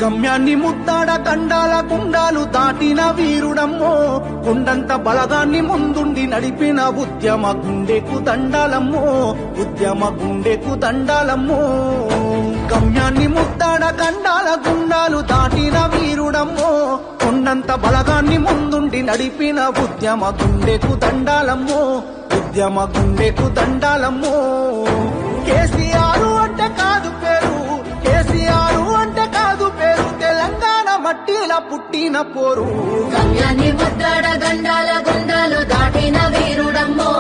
గమ్యాన్ని ముద్దాడ గండాల గుండాలు దాటిన వీరుడమ్మో, కొండంత బలగాన్ని ముందుండి నడిపిన ఉద్యమ గుండెకు దండాలమ్మో, ఉద్యమ గుండెకు దండాలమ్మో. గమ్యాన్ని ముద్దాడ గండాల గుండాలు దాటిన వీరుడమ్మో, కొండంత బలగాన్ని ముందుండి నడిపిన ఉద్యమ గుండెకు దండాలమ్మో, ఉద్యమ గుండెకు దండాలమ్మో. కేసీఆర్ అంటే కాదు పేరు, కేసీఆర్ అంటే కాదు పేరు, తెలంగాణ మట్టిలా పుట్టిన పోరు. గమ్యాన్ని ముద్దాడ గండాల గుండాలు దాటిన వీరుడమ్మో,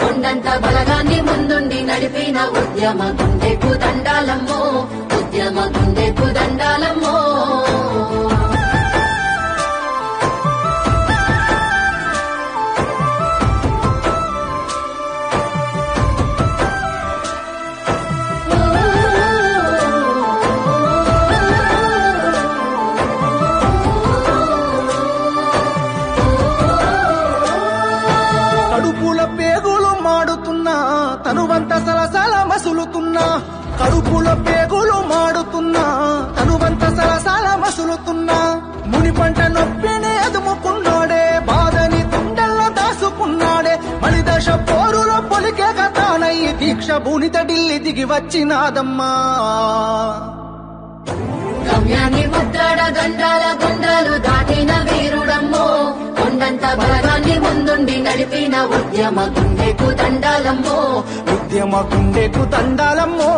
కొండంత బలగాన్ని ముందుండి నడిపిన ఉద్యమ గుండెకు దండాలమ్మో, ఉద్యమ గుండెకు దండాలమ్మో. కడుపుల పేగులు మాడుతున్నా, తనువంత సలసల మసులుతున్నా, కడుపుల పేగులు మాడుతున్నా, తనువంత సలసల మసులుతున్నా. ముని పంట నొప్పిని ఎదుముకున్నాడే, బాధని గుండెల్లో దాసుకున్నాడే, మలిదశ పోరులో పొలికే కథానయ్యి దీక్ష భూనిత ఢిల్లీ దిగి వచ్చినాదమ్మా. గమ్యాన్ని ముద్దాడ గండాల గుండాలు దాటిన వీరుడమ్మో, కొండంత బలగాన్ని ముందుండి నడిపిన ఉద్యమ గుండెకు దండాలమ్మో, ఉద్యమ గుండెకు దండాలమ్మో.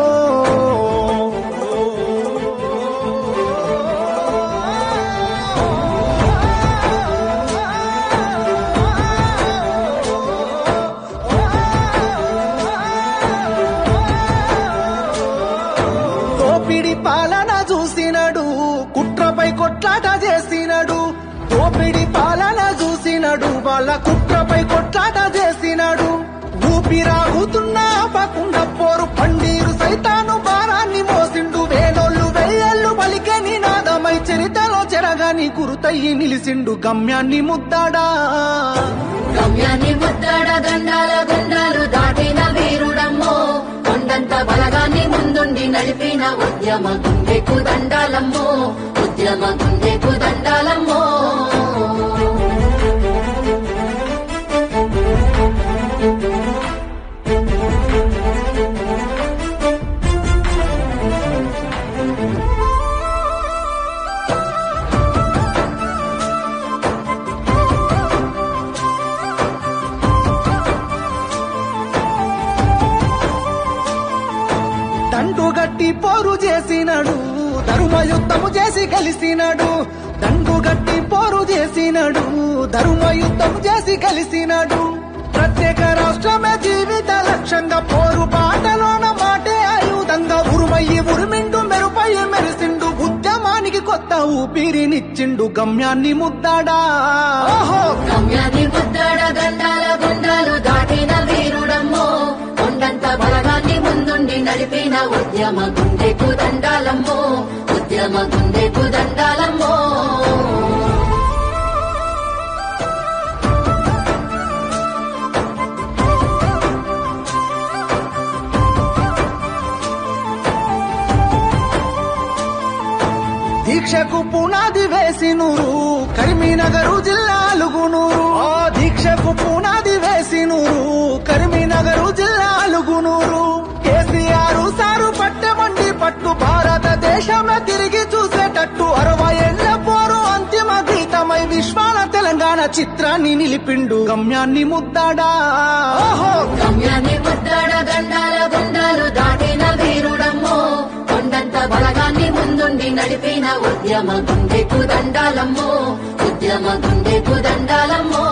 దోపిడి పాలన చూసినడు, కుట్రపై కొట్లాట చేసినడు, దోపిడి పాలన చూసినడు, వాళ్ళ కుట్రపై కొట్లాట చేసినాడు. ఊపిరాగుతున్నా ఆపకుండా పోరు పండీరు సైతాను భారాన్ని మోసిండు, వేలోళ్ళు వెయ్యేళ్ళు పలికే నినాదమై చరితలో చెరగాని గురుతయ్యి నిలిసిండు. గమ్యాన్ని ముద్దాడా, గమ్యాన్ని ముద్దాడ గండాల గుండాలు దాటిన వీరుడమ్మో, కొండంత బలగాన్ని ముందుండి నడిపిన ఉద్యమ గుండెకు దండాలమ్మో, ఉద్యమ గుండెకు దండాలమ్మో. దండుగట్టి పోరు చేసినడు, ధర్మయుద్ధము చేసి గెలిసినడు, దండుగట్టి పోరు చేసినడు, ధర్మయుద్ధము చేసి గెలిసినడు. ప్రత్యేక రాష్ట్రమే జీవిత లక్ష్యంగా పోరు బాటలోన మాటే ఆయుధంగా ఉరుమయ్యి ఉరిమిండు, మెరుపై మెరిసిండు, ఉద్యమానికి కొత్త ఊపిరినిచ్చిండు. గమ్యాన్ని ముద్దాడా, ఓహో గమ్యాన్ని ముద్దాడ గండాల గుండాలు దాటిన వీరుడమ్మో, కొండంత బలగాన్ని ముందుండి నడిపిన ఉద్యమ గుండెకు దండాలమ్మో, ఉద్యమ గుండెకు దండాలమ్మో. దీక్షకు పునాది వేసినూరు, కరీంనగర్ జిల్లా అలుగునూరు. దీక్షకు పునాది వేసినూరు, కరీంనగర్ జిల్లా అలుగునూరు. కేసీఆర్ సారు పట్టమండి పట్టు, భారతదేశమే తిరిగి చూసేటట్టు 60 ఏళ్ల పోరు అంతిమ గీతమై విశ్వాల తెలంగాణ చిత్రాన్ని నిలిపిండు. గమ్యాన్ని ముద్దాడా, ఓహో గమ్యాన్ని ముద్దాడ గండాల గుండాలు దాటిన వీరుడమ్మో, కొండంత బలగాన్ని ముందుండి నడిపిన ఉద్యమ గుండెకు దండాలమ్మో, ఉద్యమ గుండెకు దండాలమ్మో.